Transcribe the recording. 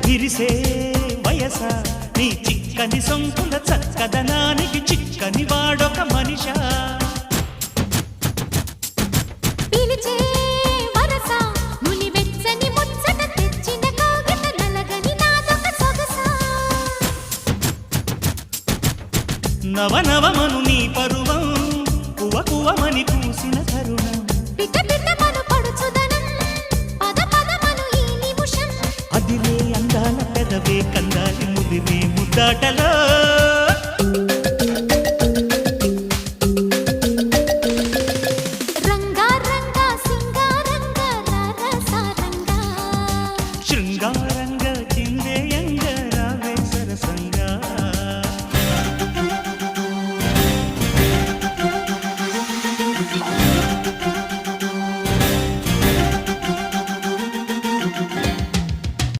విరిసే వయస నీ చిక్కని సొంకుల చక్కదనానికి చిక్కని వాడొక మనిషా పిలిచే వరస ముని వెచ్చని ముచ్చట తెచ్చిన కాగిత నలగని నాదొక సొగస నవనవమను నీ పరువం కువ కువమని పూసిన తరుణం పిట పిటమను పడుచుదనం పద పదమను ఈ నిమిషం అదిలే అందాల పెదవే కందాలి ముదిరే ముద్దాటలో